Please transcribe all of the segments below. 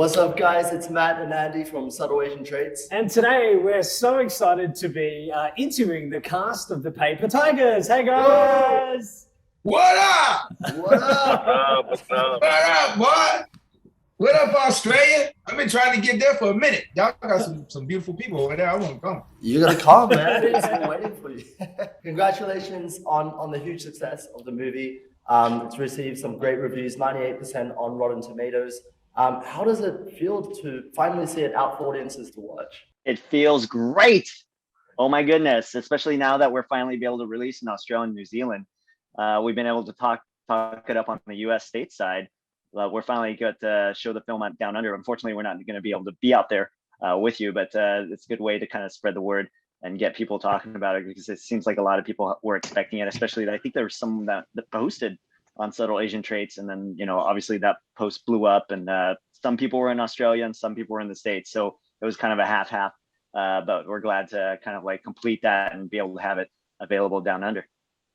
What's up, guys? It's Matt and Andy from Subtle Asian Traits. And today we're so excited to be interviewing the cast of the Paper Tigers. Hey, guys! What up? What up? What's up? What up, boy? What up, Australia? I've been trying to get there for a minute. Y'all got some beautiful people over there. I want to come. You gotta come, man. It's been waiting for you. Congratulations on the huge success of the movie. It's received some great reviews, 98% on Rotten Tomatoes. How does it feel to finally see it out for audiences to watch? It feels great. Oh my goodness, especially now that we're finally be able to release in Australia and New Zealand. We've been able to talk it up on the US state side. We're finally got to show the film down under. Unfortunately, we're not going to be able to be out there with you, but it's a good way to kind of spread the word and get people talking about it, because it seems like a lot of people were expecting it, especially I think there was some that posted on Subtle Asian Traits, and then obviously that post blew up, and some people were in Australia and some people were in the States, so it was kind of a half but we're glad to kind of like complete that and be able to have it available down under.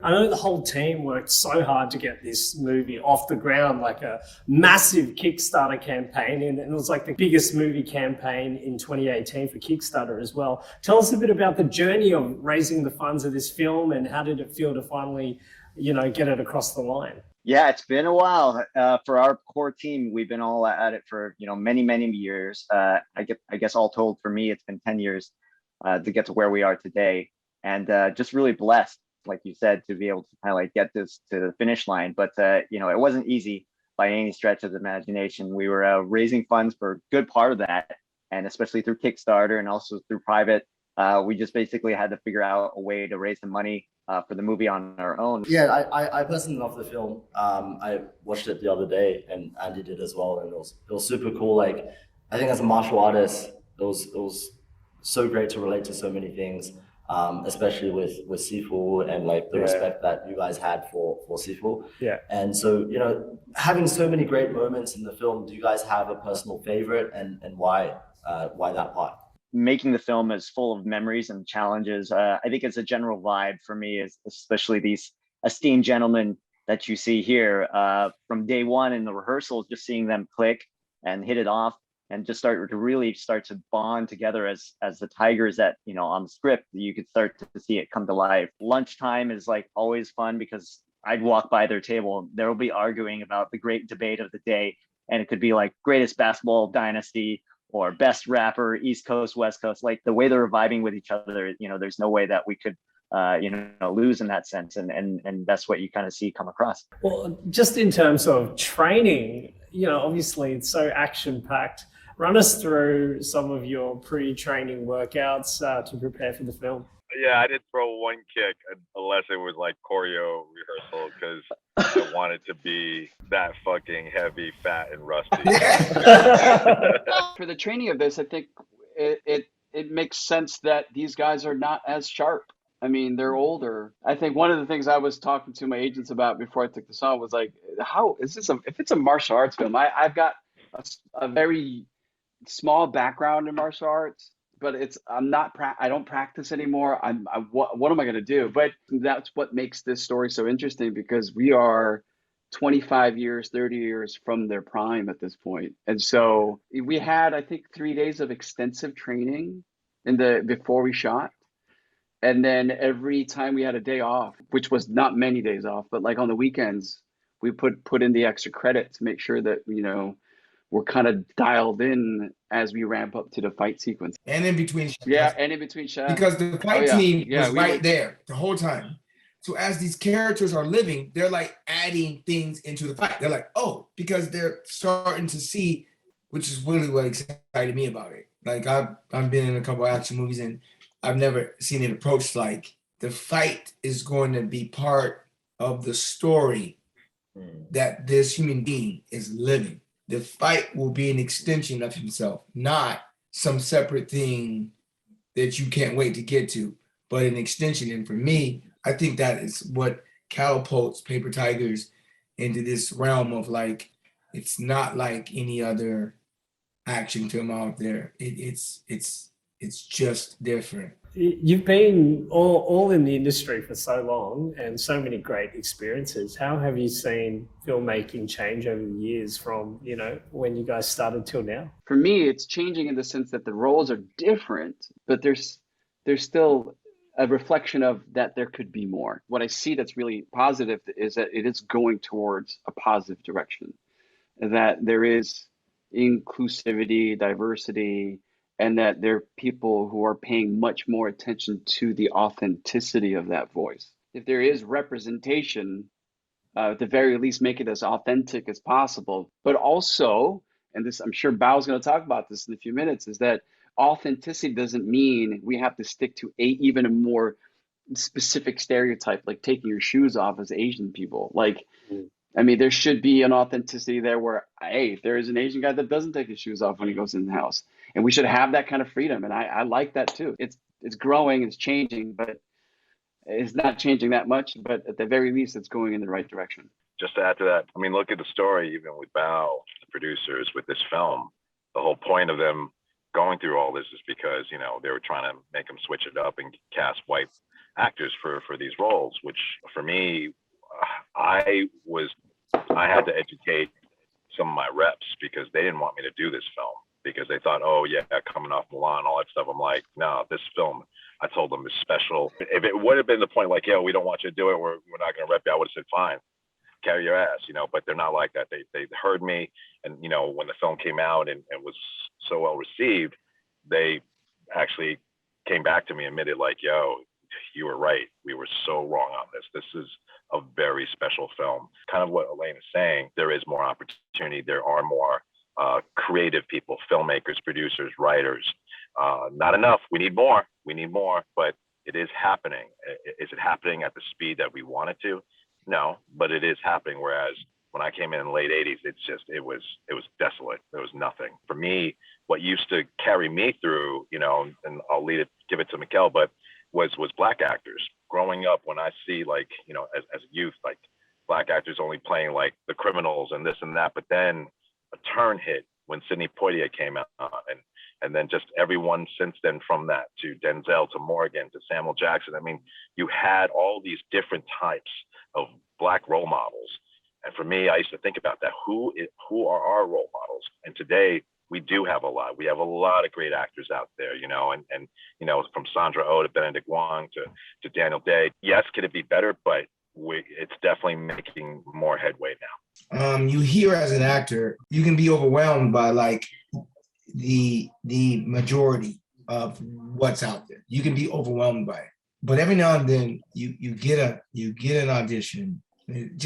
I know the whole team worked so hard to get this movie off the ground, like a massive Kickstarter campaign, and it was like the biggest movie campaign in 2018 for Kickstarter as well. Tell us a bit about the journey of raising the funds of this film, and how did it feel to finally get it across the line? Yeah, it's been a while. For our core team, we've been all at it for many years. I guess all told, for me, it's been 10 years to get to where we are today, and just really blessed, like you said, to be able to kind of like get this to the finish line. But it wasn't easy by any stretch of the imagination. We were raising funds for a good part of that, and especially through Kickstarter and also through private. We just basically had to figure out a way to raise the money for the movie on our own. Yeah, I personally love the film. I watched it the other day, and Andy did as well, and it was super cool. Like, I think as a martial artist, it was so great to relate to so many things, especially with Sifu and like the respect that you guys had for Sifu. Yeah. And so having so many great moments in the film, do you guys have a personal favorite, and why that part? Making the film is full of memories and challenges. I think it's a general vibe for me, is especially these esteemed gentlemen that you see here from day one in the rehearsals, just seeing them click and hit it off and just start to bond together as the tigers that, on the script, you could start to see it come to life. Lunchtime is like always fun, because I'd walk by their table. They'll be arguing about the great debate of the day. And it could be like greatest basketball dynasty or best rapper, East Coast, West Coast. Like the way they're vibing with each other, there's no way that we could, lose in that sense. And that's what you kind of see come across. Well, just in terms of training, obviously it's so action-packed. Run us through some of your pre-training workouts to prepare for the film. Yeah, I did throw one kick unless it was like choreo rehearsal, because I wanted to be that fucking heavy, fat, and rusty. For the training of this, I think it makes sense that these guys are not as sharp. I mean, they're older. I think one of the things I was talking to my agents about before I took this on was like, how is this? If it's a martial arts film, I've got a very small background in martial arts, but I don't practice anymore. What am I going to do? But that's what makes this story so interesting, because we are 25 years, 30 years from their prime at this point. And so we had, I think, 3 days of extensive training before we shot. And then every time we had a day off, which was not many days off, but like on the weekends, we put in the extra credit to make sure that, we're kind of dialed in as we ramp up to the fight sequence. And in between shots. Yeah, and in between shots. Because the fight team was there the whole time. So as these characters are living, they're like adding things into the fight. They're like, oh, because they're starting to see, which is really what excited me about it. Like I've been in a couple of action movies, and I've never seen it approached like the fight is going to be part of the story that this human being is living. The fight will be an extension of himself, not some separate thing that you can't wait to get to, but an extension. And for me, I think that is what catapults Paper Tigers into this realm of like, it's not like any other action film out there. It's It's just different. You've been all in the industry for so long and so many great experiences. How have you seen filmmaking change over the years from, when you guys started till now? For me, it's changing in the sense that the roles are different, but there's still a reflection of that there could be more. What I see that's really positive is that it is going towards a positive direction, that there is inclusivity, diversity, and that there are people who are paying much more attention to the authenticity of that voice. If there is representation, at the very least, make it as authentic as possible. But also, and this, I'm sure Bao's going to talk about this in a few minutes, is that authenticity doesn't mean we have to stick to even a more specific stereotype, like taking your shoes off as Asian people. Like, I mean, there should be an authenticity there where, hey, there is an Asian guy that doesn't take his shoes off when he goes in the house. And we should have that kind of freedom. And I like that too. It's growing, it's changing, but it's not changing that much. But at the very least, it's going in the right direction. Just to add to that, I mean, look at the story, even with Bao, the producers with this film. The whole point of them going through all this is because, they were trying to make them switch it up and cast white actors for these roles, which for me, I had to educate some of my reps because they didn't want me to do this film because they thought, oh yeah, coming off Milan, all that stuff. I'm like, no, this film, I told them is special. If it would have been the point like, yeah, we don't want you to do it, we're not going to rep you, I would have said, fine, carry your ass, but they're not like that. They heard me, and when the film came out and was so well received, they actually came back to me and admitted like, yo, you were right. We were so wrong on this. This is a very special film. Kind of what Elaine is saying, there is more opportunity. There are more creative people, filmmakers, producers, writers. Not enough. We need more. But it is happening. Is it happening at the speed that we want it to? No, but it is happening. Whereas when I came in the late 80s, it was desolate. There was nothing. For me, what used to carry me through, and I'll give it to Mikel, but was Black actors. Growing up, when I see like, as a youth, like Black actors only playing like the criminals and this and that, but then a turn hit when Sidney Poitier came out, and then just everyone since then, from that to Denzel to Morgan to Samuel Jackson. I mean, you had all these different types of Black role models. And for me, I used to think about that. Who are our role models? And today we do have a lot. We have a lot of great actors out there, and from Sandra Oh to Benedict Wong to Daniel Day. Yes, could it be better? But it's definitely making more headway now. You hear as an actor, you can be overwhelmed by like the majority of what's out there. You can be overwhelmed by it. But every now and then you get an audition. It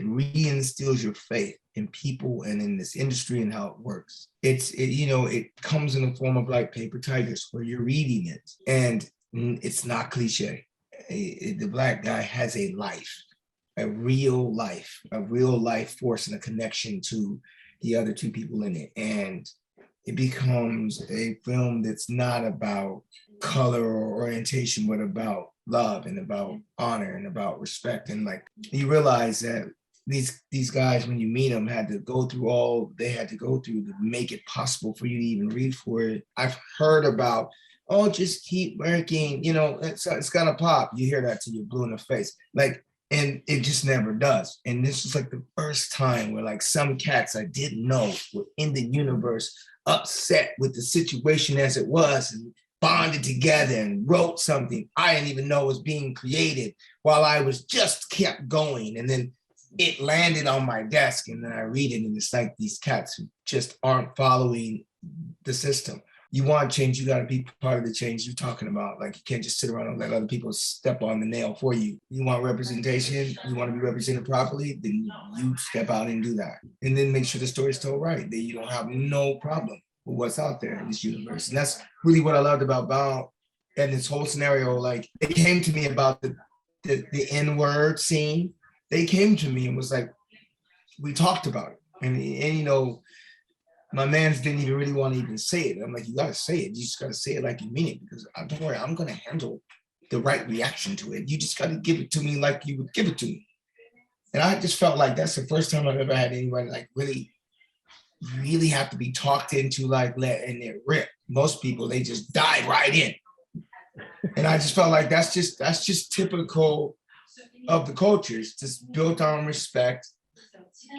reinstills your faith in people and in this industry and how it works. It comes in the form of like Paper Tigers, where you're reading it and it's not cliche. The Black guy has a life, a real life force and a connection to the other two people in it. And it becomes a film that's not about color or orientation, but about love and about honor and about respect. And like, you realize that these guys, when you meet them, had to go through all they had to go through to make it possible for you to even read for it. I've heard about, oh, just keep working, it's gonna pop. You hear that till you're blue in the face. Like, and it just never does. And this was like the first time where like some cats I didn't know were in the universe upset with the situation as it was and bonded together and wrote something I didn't even know was being created while I was just kept going. And then it landed on my desk and then I read it and it's like these cats who just aren't following the system. You want change, you got to be part of the change you're talking about. Like, you can't just sit around and let other people step on the nail for you. You want representation, you want to be represented properly, then you step out and do that. And then make sure the story's told right, that you don't have no problem with what's out there in this universe. And that's really what I loved about Bao and this whole scenario. Like, it came to me about the N-word scene. They came to me and was like, we talked about it. And my mans didn't even really want to even say it. I'm like, you got to say it. You just got to say it like you mean it, because don't worry, I'm going to handle the right reaction to it. You just got to give it to me like you would give it to me. And I just felt like that's the first time I've ever had anybody like really have to be talked into like letting it rip. most people, they just dive right in. And I just felt like that's just typical of the cultures, just built on respect,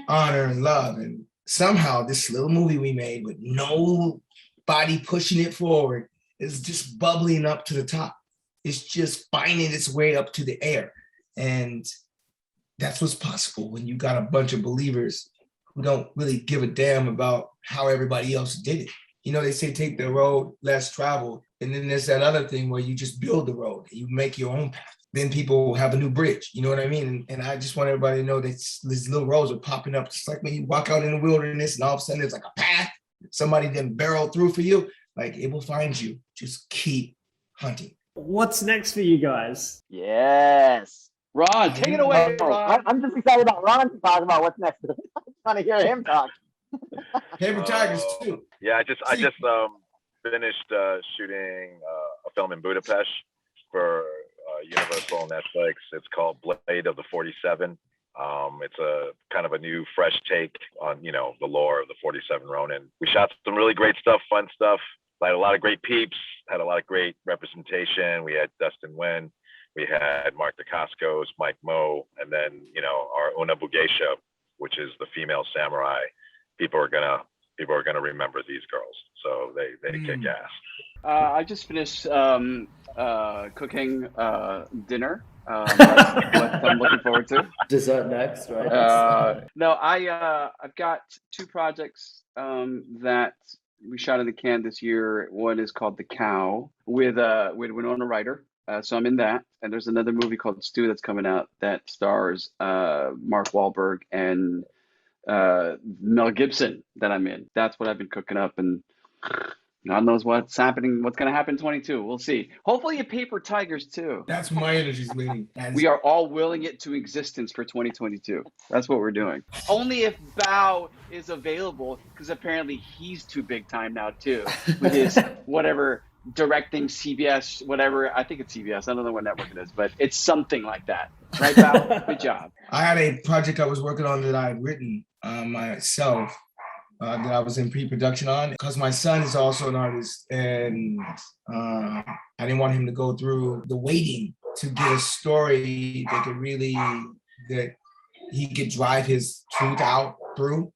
honor, and love. And somehow this little movie we made with nobody pushing it forward is just bubbling up to the top. It's just finding its way up to the air. And that's what's possible when you got a bunch of believers who don't really give a damn about how everybody else did it. You know, they say take the road less traveled. And then there's that other thing where you just build the road and you make your own path. Then people will have a new bridge. You know what I mean? And I just want everybody to know that these little roads are popping up. Just like when you walk out in the wilderness and all of a sudden there's like a path. Somebody then barrel through for you. Like it will find you. Just keep hunting. What's next for you guys? Yes. Ron, take it away, Ron. I'm just excited about Ron to talk about what's next. I'm trying to hear him talk. Paper Tigers too. Yeah, I just finished shooting a film in Budapest for Universal and Netflix. It's called Blade of the 47. It's a kind of a new, fresh take on, you know, the lore of the 47 Ronin. We shot some really great stuff, fun stuff. Had a lot of great peeps, had a lot of great representation. We had Dustin Nguyen, we had Mark Dacascos, Mike Moe, and then, you know, our Una Bugeisha, which is the female samurai. People are gonna remember these girls, so they kick ass. I just finished cooking dinner. That's what I'm looking forward to. Dessert next, right? No, I've got two projects that we shot in the can this year. One is called The Cow with Winona Ryder. So I'm in that. And there's another movie called Stew that's coming out that stars Mark Wahlberg and Mel Gibson that I'm in. That's what I've been cooking up, and God knows what's happening, what's going to happen in 22. We'll see. Hopefully, a Paper Tigers too. That's my energy's leading. We are all willing it to existence for 2022. That's what we're doing. Only if Bao is available, because apparently he's too big time now too, with his whatever directing CBS, whatever. I think it's CBS. I don't know what network it is, but it's something like that. Right, Bao? Good job. I had a project I was working on that I had written myself. That I was in pre-production on, because my son is also an artist, and I didn't want him to go through the waiting to get a story that he could drive his truth out through.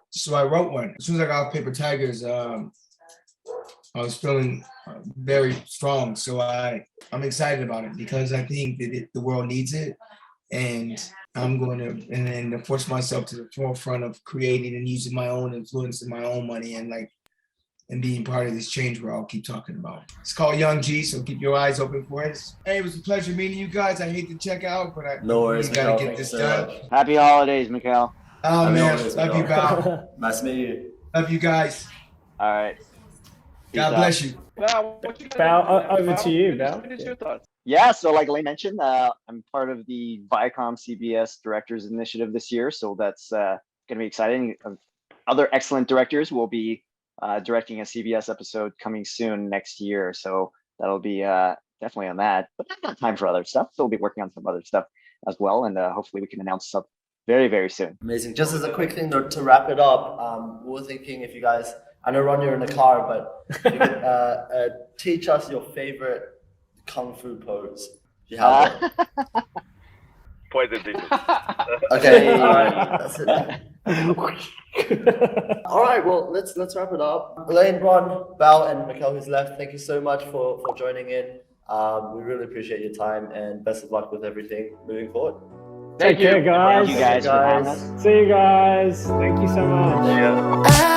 So I wrote one. As soon as I got off Paper Tigers, I was feeling very strong. So I'm excited about it because I think that the world needs it, and I'm going to force myself to the forefront of creating and using my own influence and my own money and being part of this change where I'll keep talking about. It's called Young G, so keep your eyes open for it. Hey, it was a pleasure meeting you guys. I hate to check out, but No worries, we gotta Mikhail. get this Thanks so done. much. Happy holidays, Mikhail. Oh Happy man, holidays, love you, Mikhail. Val. Nice to meet you. Love you guys. All right. God bless you. Bao, what you got Bao, next? over to you, Bao. Finish your thoughts. Yeah, so like Lane mentioned, I'm part of the Viacom CBS Directors Initiative this year, so that's going to be exciting. Other excellent directors will be directing a CBS episode coming soon next year, so that'll be definitely on that. But I've got time for other stuff, so we'll be working on some other stuff as well, and hopefully we can announce stuff very, very soon. Amazing. Just as a quick thing to wrap it up, we were thinking if you guys, I know Ron, you're in the car, but if you could teach us your favorite Kung Fu pose. Do you have one? Poison people. Okay, all right, that's it. All right, well, let's wrap it up. Elaine, Ron, Bao, and Mikhail, who's left, thank you so much for joining in. We really appreciate your time, and best of luck with everything moving forward. Take care, guys. Thank you guys for having us. See you guys. Thank you so much. Yeah.